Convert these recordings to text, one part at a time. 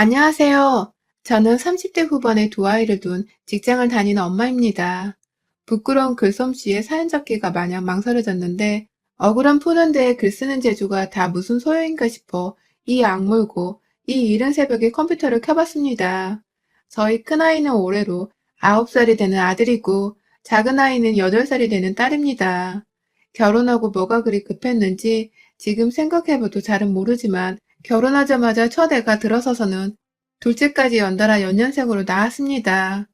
안녕하세요. 저는 30대 후반의 두 아이를 둔 직장을 다니는 엄마입니다. 부끄러운 글솜씨에 사연 적기가 마냥 망설여졌는데 억울함 푸는 데에 글 쓰는 재주가 다 무슨 소용인가 싶어 이 악물고 이 이른 새벽에 컴퓨터를 켜봤습니다. 저희 큰아이는 올해로 9살이 되는 아들이고 작은아이는 8살이 되는 딸입니다. 결혼하고 뭐가 그리 급했는지 지금 생각해봐도 잘은 모르지만 결혼하자마자 첫 애가 들어서서는 둘째까지 연달아 연년생으로 낳았습니다.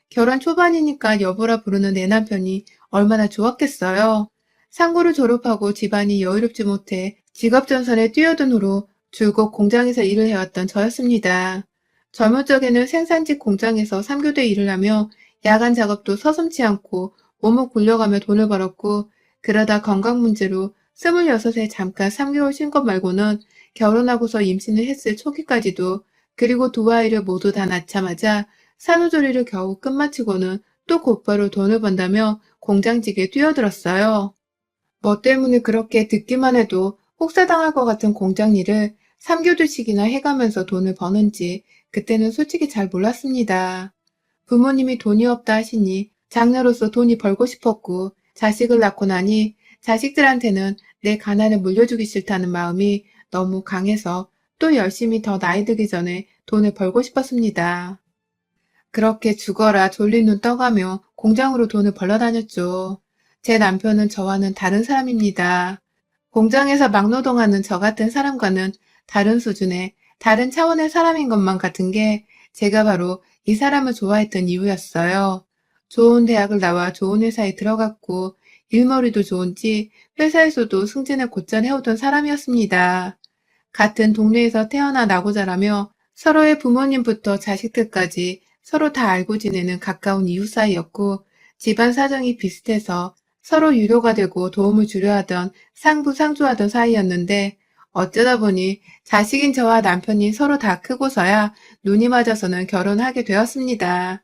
결혼 초반이니까 여보라 부르는 내 남편이 얼마나 좋았겠어요. 상고를 졸업하고 집안이 여유롭지 못해 직업전선에 뛰어든 후로 줄곧 공장에서 일을 해왔던 저였습니다. 젊은 적에는 생산직 공장에서 3교대 일을 하며 야간 작업도 서슴지 않고 몸을 굴려가며 돈을 벌었고 그러다 건강 문제로 26에 잠깐 3개월 쉰 것 말고는 결혼하고서 임신을 했을 초기까지도 그리고 두 아이를 모두 다 낳자마자 산후조리를 겨우 끝마치고는 또 곧바로 돈을 번다며 공장직에 뛰어들었어요. 뭐 때문에 그렇게 듣기만 해도 혹사당할 것 같은 공장 일을 3교대씩이나 해가면서 돈을 버는지 그때는 솔직히 잘 몰랐습니다. 부모님이 돈이 없다 하시니 장녀로서 돈이 벌고 싶었고 자식을 낳고 나니 자식들한테는 내 가난을 물려주기 싫다는 마음이 너무 강해서 또 열심히 더 나이 들기 전에 돈을 벌고 싶었습니다. 그렇게 죽어라 졸린 눈 떠가며 공장으로 돈을 벌러 다녔죠. 제 남편은 저와는 다른 사람입니다. 공장에서 막노동하는 저 같은 사람과는 다른 수준의, 다른 차원의 사람인 것만 같은 게 제가 바로 이 사람을 좋아했던 이유였어요. 좋은 대학을 나와 좋은 회사에 들어갔고 일머리도 좋은지 회사에서도 승진을 곧잘 해오던 사람이었습니다. 같은 동네에서 태어나 나고 자라며 서로의 부모님부터 자식들까지 서로 다 알고 지내는 가까운 이웃 사이였고 집안 사정이 비슷해서 서로 유료가 되고 도움을 주려 하던 상부상조하던 사이였는데 어쩌다 보니 자식인 저와 남편이 서로 다 크고서야 눈이 맞아서는 결혼하게 되었습니다.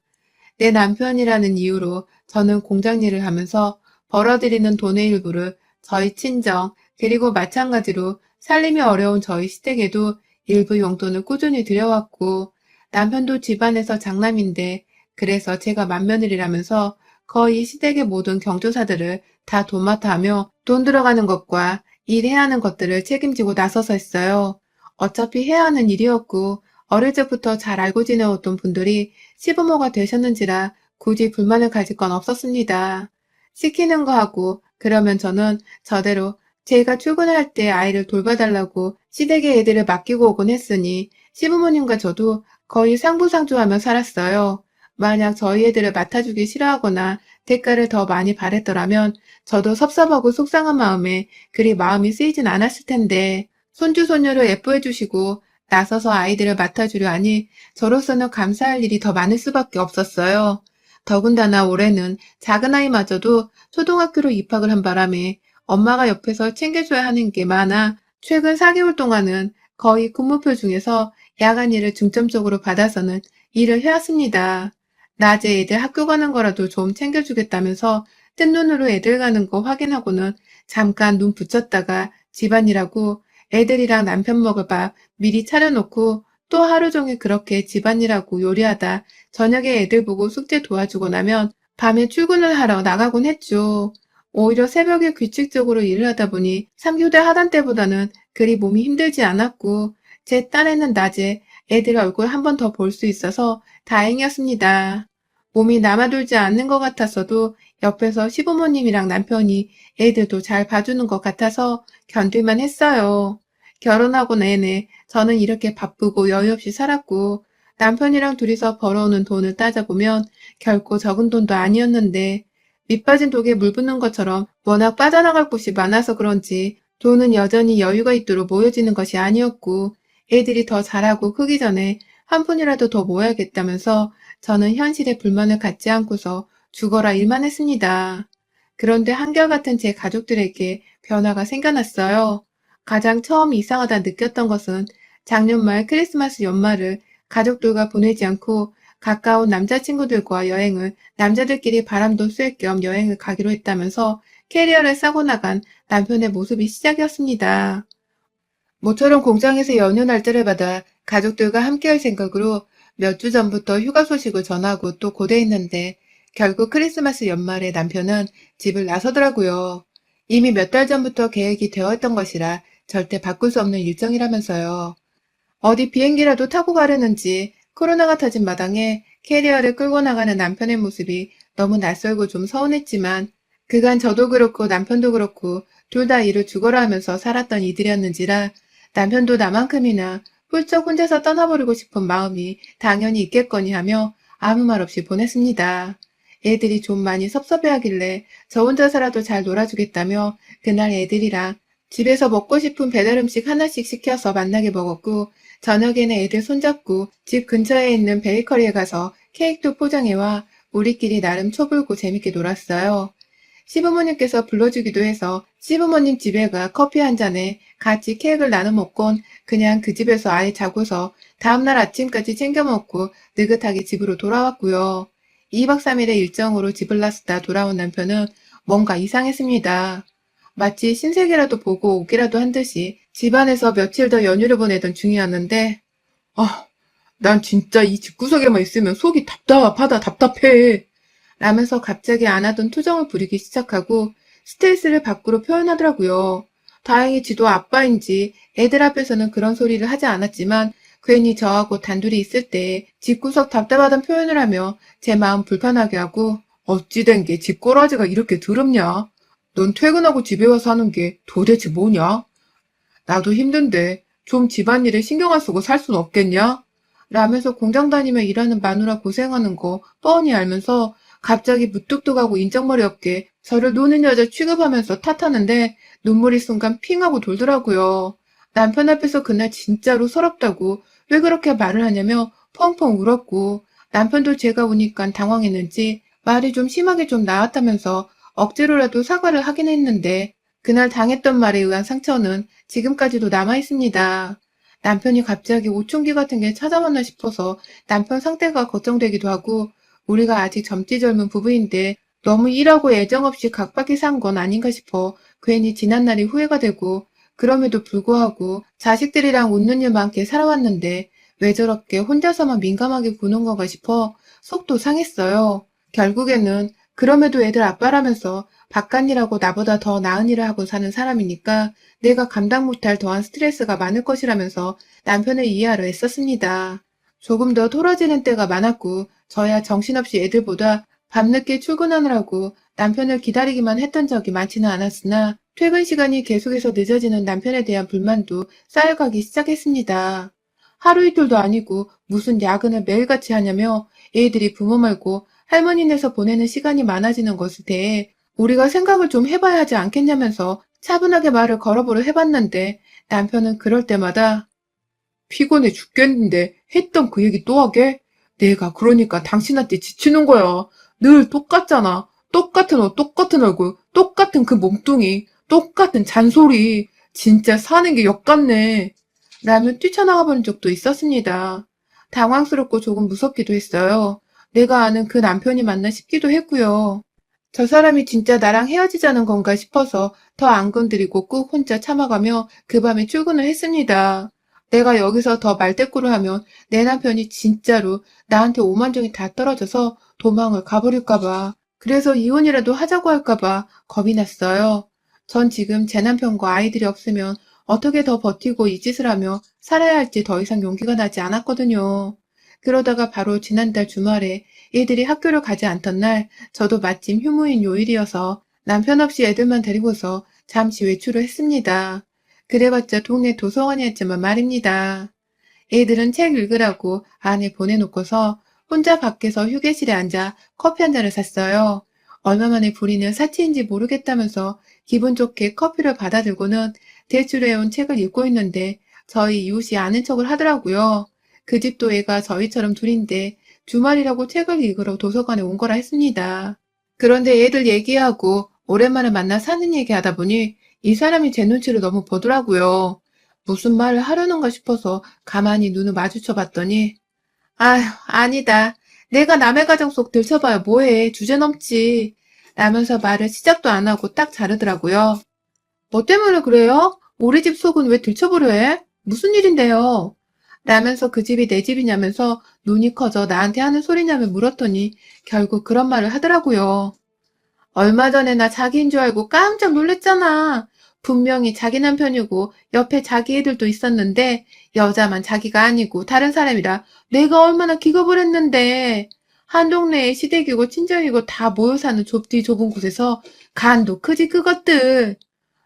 내 남편이라는 이유로 저는 공장 일을 하면서 벌어들이는 돈의 일부를 저희 친정 그리고 마찬가지로 살림이 어려운 저희 시댁에도 일부 용돈을 꾸준히 들여왔고 남편도 집안에서 장남인데 그래서 제가 맏며느리라면서 거의 시댁의 모든 경조사들을 다 도맡아 하며 돈 들어가는 것과 일해야 하는 것들을 책임지고 나서서 했어요. 어차피 해야 하는 일이었고 어릴 적부터 잘 알고 지내왔던 분들이 시부모가 되셨는지라 굳이 불만을 가질 건 없었습니다. 시키는 거 하고 그러면 저는 저대로 제가 출근할 때 아이를 돌봐달라고 시댁에 애들을 맡기고 오곤 했으니 시부모님과 저도 거의 상부상조하며 살았어요. 만약 저희 애들을 맡아주기 싫어하거나 대가를 더 많이 바랬더라면 저도 섭섭하고 속상한 마음에 그리 마음이 쓰이진 않았을 텐데 손주 손녀를 예뻐해 주시고 나서서 아이들을 맡아주려 하니 저로서는 감사할 일이 더 많을 수밖에 없었어요. 더군다나 올해는 작은 아이마저도 초등학교로 입학을 한 바람에 엄마가 옆에서 챙겨줘야 하는 게 많아 최근 4개월 동안은 거의 근무표 중에서 야간 일을 중점적으로 받아서는 일을 해왔습니다. 낮에 애들 학교 가는 거라도 좀 챙겨주겠다면서 뜬 눈으로 애들 가는 거 확인하고는 잠깐 눈 붙였다가 집안일하고 애들이랑 남편 먹을 밥 미리 차려놓고 또 하루 종일 그렇게 집안일하고 요리하다 저녁에 애들 보고 숙제 도와주고 나면 밤에 출근을 하러 나가곤 했죠. 오히려 새벽에 규칙적으로 일을 하다 보니 3교대 하던 때보다는 그리 몸이 힘들지 않았고 제 딴에는 낮에 애들 얼굴 한 번 더 볼 수 있어서 다행이었습니다. 몸이 남아돌지 않는 것 같았어도 옆에서 시부모님이랑 남편이 애들도 잘 봐주는 것 같아서 견딜만 했어요. 결혼하고 내내 저는 이렇게 바쁘고 여유 없이 살았고 남편이랑 둘이서 벌어오는 돈을 따져보면 결코 적은 돈도 아니었는데 밑 빠진 독에 물 붓는 것처럼 워낙 빠져나갈 곳이 많아서 그런지 돈은 여전히 여유가 있도록 모여지는 것이 아니었고 애들이 더 자라고 크기 전에 한 푼이라도 더 모아야겠다면서 저는 현실에 불만을 갖지 않고서 죽어라 일만 했습니다. 그런데 한결같은 제 가족들에게 변화가 생겨났어요. 가장 처음 이상하다 느꼈던 것은 작년 말 크리스마스 연말을 가족들과 보내지 않고 가까운 남자친구들과 여행을 남자들끼리 바람도 쐴 겸 여행을 가기로 했다면서 캐리어를 싸고 나간 남편의 모습이 시작이었습니다. 모처럼 공장에서 연휴 날짜를 받아 가족들과 함께할 생각으로 몇 주 전부터 휴가 소식을 전하고 또 고대했는데 결국 크리스마스 연말에 남편은 집을 나서더라고요. 이미 몇 달 전부터 계획이 되어 있던 것이라 절대 바꿀 수 없는 일정이라면서요. 어디 비행기라도 타고 가려는지 코로나가 터진 마당에 캐리어를 끌고 나가는 남편의 모습이 너무 낯설고 좀 서운했지만 그간 저도 그렇고 남편도 그렇고 둘 다 일을 죽어라 하면서 살았던 이들이었는지라 남편도 나만큼이나 훌쩍 혼자서 떠나버리고 싶은 마음이 당연히 있겠거니 하며 아무 말 없이 보냈습니다. 애들이 좀 많이 섭섭해하길래 저 혼자서라도 잘 놀아주겠다며 그날 애들이랑 집에서 먹고 싶은 배달 음식 하나씩 시켜서 만나게 먹었고 저녁에는 애들 손잡고 집 근처에 있는 베이커리에 가서 케이크도 포장해와 우리끼리 나름 초불고 재밌게 놀았어요. 시부모님께서 불러주기도 해서 시부모님 집에 가 커피 한 잔에 같이 케이크를 나눠 먹곤 그냥 그 집에서 아예 자고서 다음날 아침까지 챙겨 먹고 느긋하게 집으로 돌아왔고요. 2박 3일의 일정으로 집을 나섰다 돌아온 남편은 뭔가 이상했습니다. 마치 신세계라도 보고 오기라도 한 듯이 집안에서 며칠 더 연휴를 보내던 중이었는데 아, 난 진짜 이 집구석에만 있으면 속이 답답하다 답답해 라면서 갑자기 안 하던 투정을 부리기 시작하고 스트레스를 밖으로 표현하더라고요. 다행히 지도 아빠인지 애들 앞에서는 그런 소리를 하지 않았지만 괜히 저하고 단둘이 있을 때 집구석 답답하단 표현을 하며 제 마음 불편하게 하고 어찌 된 게 집꼬라지가 이렇게 더럽냐? 넌 퇴근하고 집에 와서 하는 게 도대체 뭐냐? 나도 힘든데 좀 집안일에 신경 안 쓰고 살 순 없겠냐? 라면서 공장 다니며 일하는 마누라 고생하는 거 뻔히 알면서 갑자기 무뚝뚝하고 인정머리 없게 저를 노는 여자 취급하면서 탓하는데 눈물이 순간 핑 하고 돌더라고요. 남편 앞에서 그날 진짜로 서럽다고 왜 그렇게 말을 하냐며 펑펑 울었고 남편도 제가 우니까 당황했는지 말이 좀 심하게 좀 나왔다면서 억지로라도 사과를 하긴 했는데 그날 당했던 말에 의한 상처는 지금까지도 남아있습니다. 남편이 갑자기 오충기 같은 게 찾아왔나 싶어서 남편 상태가 걱정되기도 하고 우리가 아직 젊디 젊은 부부인데 너무 일하고 애정 없이 각박히 산 건 아닌가 싶어 괜히 지난날이 후회가 되고 그럼에도 불구하고 자식들이랑 웃는 일 많게 살아왔는데 왜 저렇게 혼자서만 민감하게 구는 건가 싶어 속도 상했어요. 결국에는 그럼에도 애들 아빠라면서 바깥일하고 나보다 더 나은 일을 하고 사는 사람이니까 내가 감당 못할 더한 스트레스가 많을 것이라면서 남편을 이해하려 애썼습니다. 조금 더 토라지는 때가 많았고 저야 정신없이 애들보다 밤늦게 출근하느라고 남편을 기다리기만 했던 적이 많지는 않았으나 퇴근 시간이 계속해서 늦어지는 남편에 대한 불만도 쌓여가기 시작했습니다. 하루 이틀도 아니고 무슨 야근을 매일같이 하냐며 애들이 부모 말고 할머니네서 보내는 시간이 많아지는 것에 대해 우리가 생각을 좀 해봐야 하지 않겠냐면서 차분하게 말을 걸어보려 해봤는데 남편은 그럴 때마다 피곤해 죽겠는데 했던 그 얘기 또 하게? 내가 그러니까 당신한테 지치는 거야. 늘 똑같잖아. 똑같은 옷, 똑같은 얼굴, 똑같은 그 몸뚱이, 똑같은 잔소리. 진짜 사는 게 역같네. 라며 뛰쳐나가 버린 적도 있었습니다. 당황스럽고 조금 무섭기도 했어요. 내가 아는 그 남편이 맞나 싶기도 했고요. 저 사람이 진짜 나랑 헤어지자는 건가 싶어서 더 안 건드리고 꾹 혼자 참아가며 그 밤에 출근을 했습니다. 내가 여기서 더 말대꾸를 하면 내 남편이 진짜로 나한테 오만정이 다 떨어져서 도망을 가버릴까봐. 그래서 이혼이라도 하자고 할까봐 겁이 났어요. 전 지금 제 남편과 아이들이 없으면 어떻게 더 버티고 이 짓을 하며 살아야 할지 더 이상 용기가 나지 않았거든요. 그러다가 바로 지난달 주말에 애들이 학교를 가지 않던 날 저도 마침 휴무인 요일이어서 남편 없이 애들만 데리고서 잠시 외출을 했습니다. 그래봤자 동네 도서관이었지만 말입니다. 애들은 책 읽으라고 안에 보내놓고서 혼자 밖에서 휴게실에 앉아 커피 한 잔을 샀어요. 얼마 만에 부리는 사치인지 모르겠다면서 기분 좋게 커피를 받아들고는 대출해온 책을 읽고 있는데 저희 이웃이 아는 척을 하더라고요. 그 집도 애가 저희처럼 둘인데 주말이라고 책을 읽으러 도서관에 온 거라 했습니다. 그런데 애들 얘기하고 오랜만에 만나 사는 얘기하다 보니 이 사람이 제 눈치를 너무 보더라고요. 무슨 말을 하려는가 싶어서 가만히 눈을 마주쳐 봤더니 아휴, 아니다. 내가 남의 가정 속 들춰봐야 뭐해. 주제 넘지. 라면서 말을 시작도 안 하고 딱 자르더라고요. 뭐 때문에 그래요? 우리 집 속은 왜 들춰보려 해? 무슨 일인데요? 라면서 그 집이 내 집이냐면서 눈이 커져 나한테 하는 소리냐며 물었더니 결국 그런 말을 하더라고요. 얼마 전에 나 자기인 줄 알고 깜짝 놀랬잖아. 분명히 자기 남편이고 옆에 자기 애들도 있었는데 여자만 자기가 아니고 다른 사람이라 내가 얼마나 기겁을 했는데. 한 동네에 시댁이고 친정이고 다 모여 사는 좁디 좁은 곳에서 간도 크지 그것들.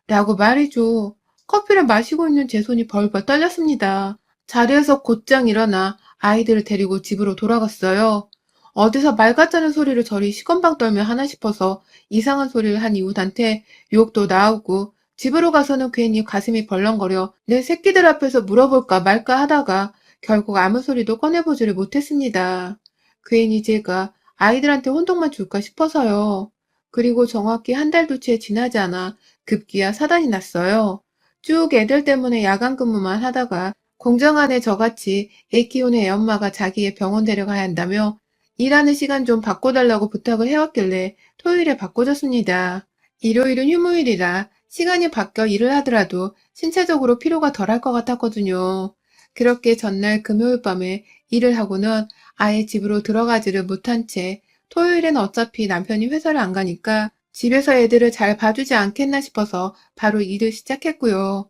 라고 말이죠. 커피를 마시고 있는 제 손이 벌벌 떨렸습니다. 자리에서 곧장 일어나 아이들을 데리고 집으로 돌아갔어요. 어디서 말 같자는 소리를 저리 시건방 떨며 하나 싶어서 이상한 소리를 한 이웃한테 욕도 나오고 집으로 가서는 괜히 가슴이 벌렁거려 내 새끼들 앞에서 물어볼까 말까 하다가 결국 아무 소리도 꺼내보지를 못했습니다. 괜히 제가 아이들한테 혼동만 줄까 싶어서요. 그리고 정확히 한 달도 채 지나지 않아 급기야 사단이 났어요. 쭉 애들 때문에 야간 근무만 하다가 공장 안에 저같이 애 키우는 애엄마가 자기의 병원 데려가야 한다며 일하는 시간 좀 바꿔달라고 부탁을 해왔길래 토요일에 바꿔줬습니다. 일요일은 휴무일이라 시간이 바뀌어 일을 하더라도 신체적으로 피로가 덜할 것 같았거든요. 그렇게 전날 금요일 밤에 일을 하고는 아예 집으로 들어가지를 못한 채 토요일엔 어차피 남편이 회사를 안 가니까 집에서 애들을 잘 봐주지 않겠나 싶어서 바로 일을 시작했고요.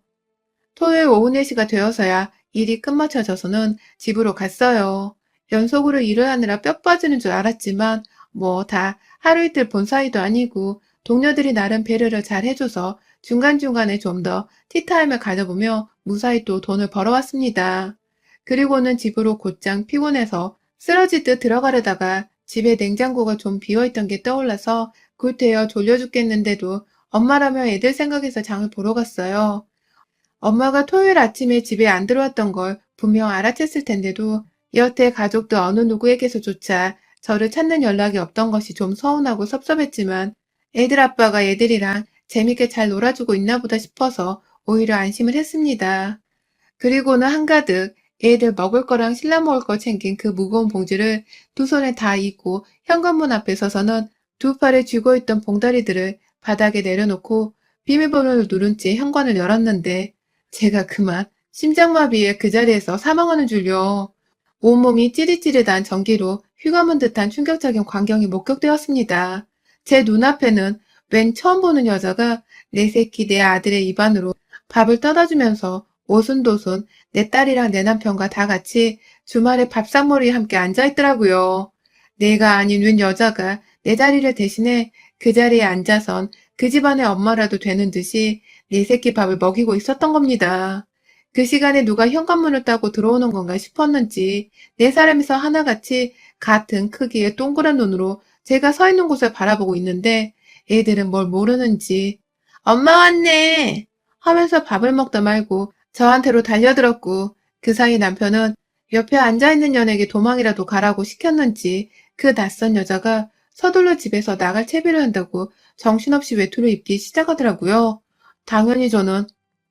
토요일 오후 4시가 되어서야 일이 끝마쳐져서는 집으로 갔어요. 연속으로 일을 하느라 뼈 빠지는 줄 알았지만 뭐 다 하루 이틀 본 사이도 아니고 동료들이 나름 배려를 잘 해줘서 중간중간에 좀 더 티타임을 가져보며 무사히 또 돈을 벌어왔습니다. 그리고는 집으로 곧장 피곤해서 쓰러지듯 들어가려다가 집에 냉장고가 좀 비어있던 게 떠올라서 굴태여 졸려 죽겠는데도 엄마라며 애들 생각해서 장을 보러 갔어요. 엄마가 토요일 아침에 집에 안 들어왔던 걸 분명 알아챘을 텐데도 여태 가족들 어느 누구에게서조차 저를 찾는 연락이 없던 것이 좀 서운하고 섭섭했지만 애들 아빠가 애들이랑 재밌게 잘 놀아주고 있나 보다 싶어서 오히려 안심을 했습니다. 그리고는 한가득 애들 먹을 거랑 신라 먹을 거 챙긴 그 무거운 봉지를 두 손에 다 이고 현관문 앞에 서서는 두 팔에 쥐고 있던 봉다리들을 바닥에 내려놓고 비밀번호를 누른 채 현관을 열었는데 제가 그만 심장마비에 그 자리에서 사망하는 줄요. 온몸이 찌릿찌릿한 전기로 휘감은 듯한 충격적인 광경이 목격되었습니다. 제 눈앞에는 웬 처음 보는 여자가 내 새끼 내 아들의 입안으로 밥을 떠다주면서 오순도순 내 딸이랑 내 남편과 다 같이 주말에 밥상머리에 함께 앉아있더라고요. 내가 아닌 웬 여자가 내 자리를 대신해 그 자리에 앉아선 그 집안의 엄마라도 되는 듯이 내 새끼 밥을 먹이고 있었던 겁니다. 그 시간에 누가 현관문을 따고 들어오는 건가 싶었는지 네 사람이서 하나같이 같은 크기의 동그란 눈으로 제가 서 있는 곳을 바라보고 있는데 애들은 뭘 모르는지 엄마 왔네 하면서 밥을 먹다 말고 저한테로 달려들었고 그 사이 남편은 옆에 앉아있는 연에게 도망이라도 가라고 시켰는지 그 낯선 여자가 서둘러 집에서 나갈 채비를 한다고 정신없이 외투를 입기 시작하더라고요. 당연히 저는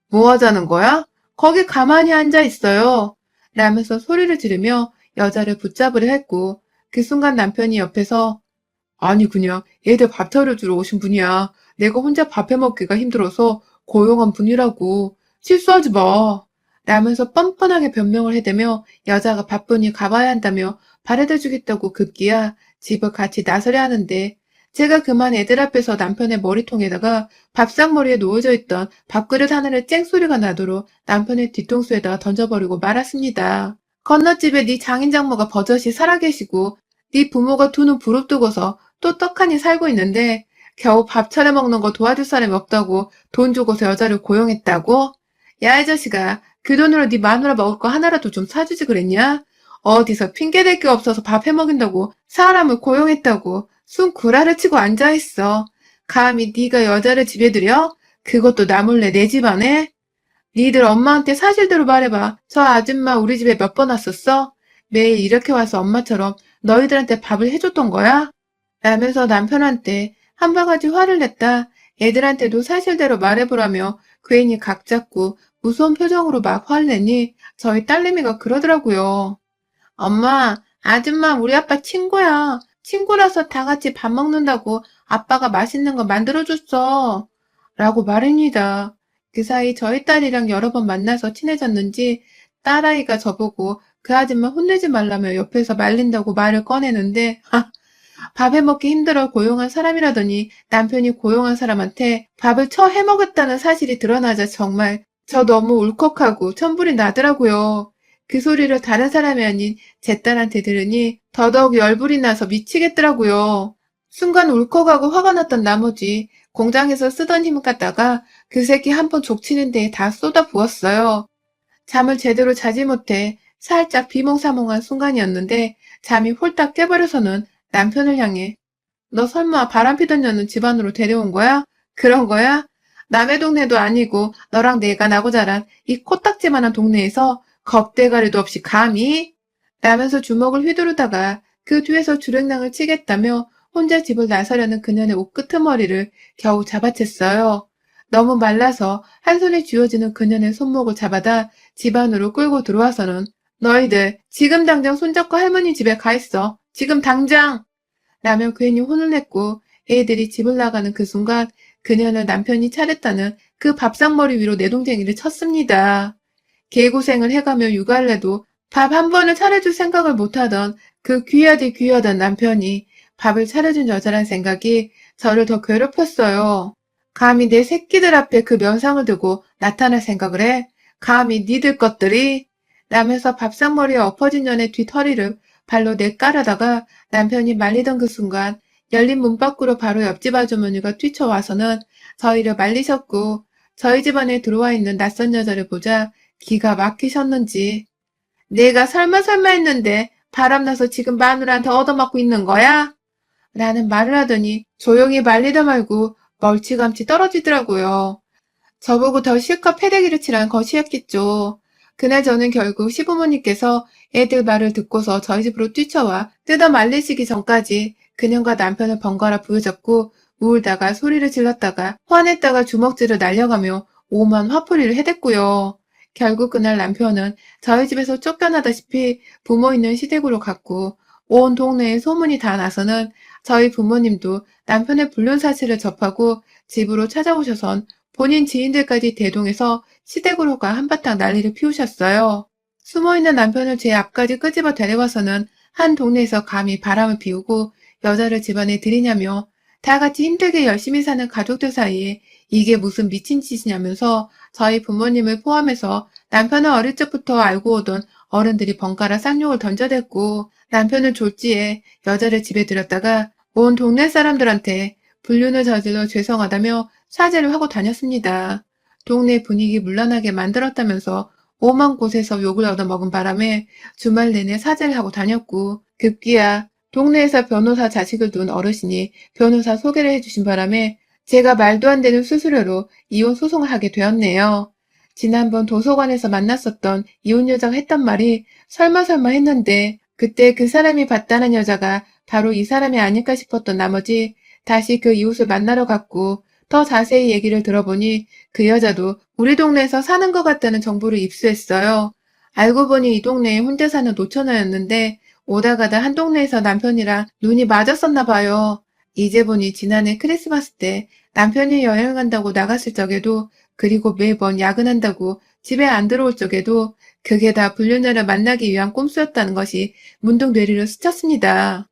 뭐 하자는 거야? 거기 가만히 앉아 있어요. 라면서 소리를 지르며 여자를 붙잡으려 했고 그 순간 남편이 옆에서 아니 그냥 애들 밥 차려주러 오신 분이야. 내가 혼자 밥 해먹기가 힘들어서 고용한 분이라고. 실수하지 마. 라면서 뻔뻔하게 변명을 해대며 여자가 바쁘니 가봐야 한다며 바래다주겠다고 급기야 집을 같이 나서려 하는데 제가 그만 애들 앞에서 남편의 머리통에다가 밥상머리에 놓여져 있던 밥그릇 하나를 쨍소리가 나도록 남편의 뒤통수에다가 던져버리고 말았습니다. 건너집에 네 장인장모가 버젓이 살아계시고 네 부모가 두 눈 부릅뜨고서 또 떡하니 살고 있는데 겨우 밥 차려 먹는 거 도와줄 사람이 없다고 돈 주고서 여자를 고용했다고? 야, 이 자식아, 그 돈으로 네 마누라 먹을 거 하나라도 좀 사주지 그랬냐? 어디서 핑계댈 게 없어서 밥 해먹인다고 사람을 고용했다고 순 구라를 치고 앉아있어. 감히 네가 여자를 집에 들여? 그것도 나 몰래 내 집안에? 니들 엄마한테 사실대로 말해봐. 저 아줌마 우리 집에 몇 번 왔었어? 매일 이렇게 와서 엄마처럼 너희들한테 밥을 해줬던 거야? 라면서 남편한테 한 바가지 화를 냈다. 애들한테도 사실대로 말해보라며 괜히 각 잡고 무서운 표정으로 막 화를 내니 저희 딸내미가 그러더라고요. 엄마, 아줌마 우리 아빠 친구야. 친구라서 다 같이 밥 먹는다고 아빠가 맛있는 거 만들어줬어. 라고 말합니다. 그 사이 저희 딸이랑 여러 번 만나서 친해졌는지 딸아이가 저보고 그 아줌마 혼내지 말라며 옆에서 말린다고 말을 꺼내는데 밥 해먹기 힘들어 고용한 사람이라더니 남편이 고용한 사람한테 밥을 처 해먹었다는 사실이 드러나자 정말 저 너무 울컥하고 천불이 나더라고요. 그 소리를 다른 사람이 아닌 제 딸한테 들으니 더더욱 열불이 나서 미치겠더라고요. 순간 울컥하고 화가 났던 나머지 공장에서 쓰던 힘을 갖다가 그 새끼 한 번 족치는 데에 다 쏟아 부었어요. 잠을 제대로 자지 못해 살짝 비몽사몽한 순간이었는데 잠이 홀딱 깨버려서는 남편을 향해 너 설마 바람피던 년은 집안으로 데려온 거야? 그런 거야? 남의 동네도 아니고 너랑 내가 나고 자란 이 코딱지만한 동네에서 겁대가리도 없이 감히? 라면서 주먹을 휘두르다가 그 뒤에서 주랭랑을 치겠다며 혼자 집을 나서려는 그년의 옷끄트머리를 겨우 잡아챘어요. 너무 말라서 한 손에 쥐어지는 그년의 손목을 잡아다 집 안으로 끌고 들어와서는 너희들 지금 당장 손잡고 할머니 집에 가 있어. 지금 당장! 라며 괜히 혼을 냈고 애들이 집을 나가는 그 순간 그녀는 남편이 차렸다는 그 밥상머리 위로 내동댕이를 쳤습니다. 개고생을 해가며 육아를 해도 밥 한 번을 차려줄 생각을 못하던 그 귀하디 귀하던 남편이 밥을 차려준 여자란 생각이 저를 더 괴롭혔어요. 감히 내 새끼들 앞에 그 면상을 두고 나타날 생각을 해? 감히 니들 것들이? 라면서 밥상머리에 엎어진 년의 뒤터리를 발로 내깔아다가 남편이 말리던 그 순간 열린 문 밖으로 바로 옆집 아주머니가 뛰쳐와서는 저희를 말리셨고 저희 집안에 들어와 있는 낯선 여자를 보자 기가 막히셨는지 내가 설마 했는데 바람나서 지금 마누라한테 얻어맞고 있는 거야? 라는 말을 하더니 조용히 말리다 말고 멀찌감치 떨어지더라고요. 저보고 더 실컷 패대기를 치란 것이었겠죠. 그날 저는 결국 시부모님께서 애들 말을 듣고서 저희 집으로 뛰쳐와 뜯어 말리시기 전까지 그녀가 남편을 번갈아 부여잡고 울다가 소리를 질렀다가 화냈다가 주먹질을 날려가며 오만 화풀이를 해댔고요. 결국 그날 남편은 저희 집에서 쫓겨나다시피 부모 있는 시댁으로 갔고 온 동네에 소문이 다 나서는 저희 부모님도 남편의 불륜 사실을 접하고 집으로 찾아오셔선 본인 지인들까지 대동해서 시댁으로 가 한바탕 난리를 피우셨어요. 숨어있는 남편을 제 앞까지 끄집어 데려와서는 한 동네에서 감히 바람을 피우고 여자를 집안에 들이냐며 다 같이 힘들게 열심히 사는 가족들 사이에 이게 무슨 미친 짓이냐면서 저희 부모님을 포함해서 남편은 어릴 적부터 알고 오던 어른들이 번갈아 쌍욕을 던져댔고 남편을 졸지에 여자를 집에 들였다가 온 동네 사람들한테 불륜을 저질러 죄송하다며 사죄를 하고 다녔습니다. 동네 분위기 문란하게 만들었다면서 오만 곳에서 욕을 얻어먹은 바람에 주말 내내 사죄를 하고 다녔고 급기야 동네에서 변호사 자식을 둔 어르신이 변호사 소개를 해주신 바람에 제가 말도 안 되는 수수료로 이혼 소송을 하게 되었네요. 지난번 도서관에서 만났었던 이혼 여자가 했던 말이 설마 했는데 그때 그 사람이 봤다는 여자가 바로 이 사람이 아닐까 싶었던 나머지 다시 그 이웃을 만나러 갔고 더 자세히 얘기를 들어보니 그 여자도 우리 동네에서 사는 것 같다는 정보를 입수했어요. 알고 보니 이 동네에 혼자 사는 노처녀였는데 오다 가다 한 동네에서 남편이랑 눈이 맞았었나 봐요. 이제 보니 지난해 크리스마스 때 남편이 여행 간다고 나갔을 적에도 그리고 매번 야근한다고 집에 안 들어올 적에도 그게 다 불륜녀를 만나기 위한 꼼수였다는 것이 문득 뇌리를 스쳤습니다.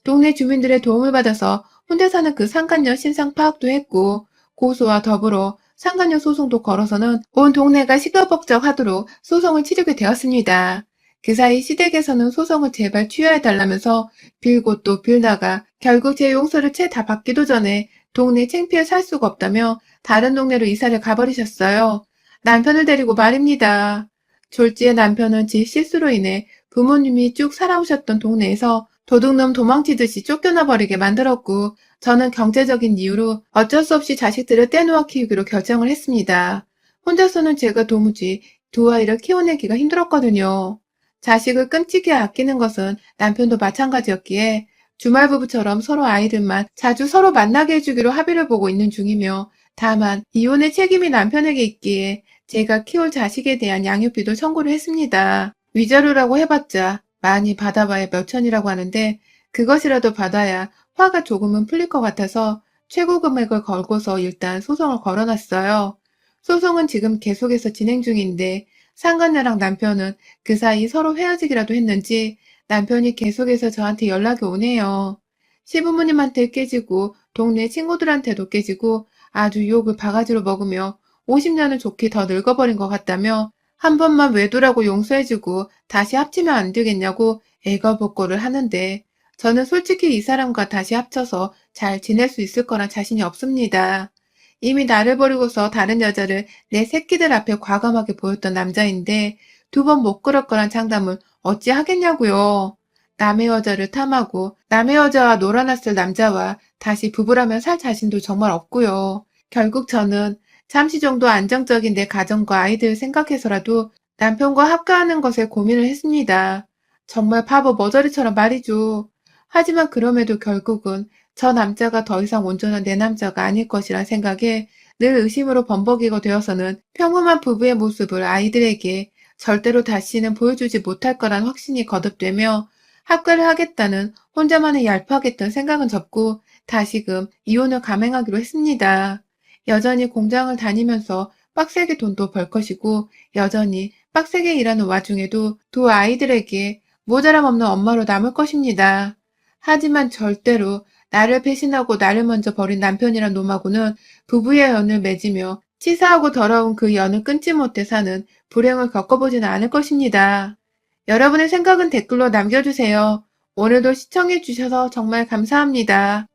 동네 주민들의 도움을 받아서 혼자 사는 그 상간녀 신상 파악도 했고 고소와 더불어 상간녀 소송도 걸어서는 온 동네가 시끌벅적하도록 소송을 치르게 되었습니다. 그 사이 시댁에서는 소송을 제발 취하해달라면서 빌고 또 빌다가 결국 제 용서를 채 다 받기도 전에 동네 창피해 살 수가 없다며 다른 동네로 이사를 가버리셨어요. 남편을 데리고 말입니다. 졸지의 남편은 지 실수로 인해 부모님이 쭉 살아오셨던 동네에서 도둑놈 도망치듯이 쫓겨나 버리게 만들었고 저는 경제적인 이유로 어쩔 수 없이 자식들을 떼놓아 키우기로 결정을 했습니다. 혼자서는 제가 도무지 두 아이를 키워내기가 힘들었거든요. 자식을 끔찍이 아끼는 것은 남편도 마찬가지였기에 주말 부부처럼 서로 아이들만 자주 서로 만나게 해주기로 합의를 보고 있는 중이며 다만 이혼의 책임이 남편에게 있기에 제가 키울 자식에 대한 양육비도 청구를 했습니다. 위자료라고 해봤자 많이 받아봐야 몇 천이라고 하는데 그것이라도 받아야 화가 조금은 풀릴 것 같아서 최고 금액을 걸고서 일단 소송을 걸어놨어요. 소송은 지금 계속해서 진행 중인데 상간녀랑 남편은 그 사이 서로 헤어지기라도 했는지 남편이 계속해서 저한테 연락이 오네요. 시부모님한테 깨지고 동네 친구들한테도 깨지고 아주 욕을 바가지로 먹으며 50년을 좋게 더 늙어버린 것 같다며 한 번만 외도라고 용서해주고 다시 합치면 안 되겠냐고 애걸복걸을 하는데 저는 솔직히 이 사람과 다시 합쳐서 잘 지낼 수 있을 거란 자신이 없습니다. 이미 나를 버리고서 다른 여자를 내 새끼들 앞에 과감하게 보였던 남자인데 두 번 못 그럴 거란 장담을 어찌 하겠냐고요. 남의 여자를 탐하고 남의 여자와 놀아났을 남자와 다시 부부라면 살 자신도 정말 없고요. 결국 저는 잠시 정도 안정적인 내 가정과 아이들 생각해서라도 남편과 합가하는 것에 고민을 했습니다. 정말 바보 머저리처럼 말이죠. 하지만 그럼에도 결국은 저 남자가 더 이상 온전한 내 남자가 아닐 것이란 생각에 늘 의심으로 범벅이가 되어서는 평범한 부부의 모습을 아이들에게 절대로 다시는 보여주지 못할 거란 확신이 거듭되며 합가를 하겠다는 혼자만의 얄팍했던 생각은 접고 다시금 이혼을 감행하기로 했습니다. 여전히 공장을 다니면서 빡세게 돈도 벌 것이고 여전히 빡세게 일하는 와중에도 두 아이들에게 모자람 없는 엄마로 남을 것입니다. 하지만 절대로 나를 배신하고 나를 먼저 버린 남편이란 놈하고는 부부의 연을 맺으며 치사하고 더러운 그 연을 끊지 못해 사는 불행을 겪어보지는 않을 것입니다. 여러분의 생각은 댓글로 남겨주세요. 오늘도 시청해주셔서 정말 감사합니다.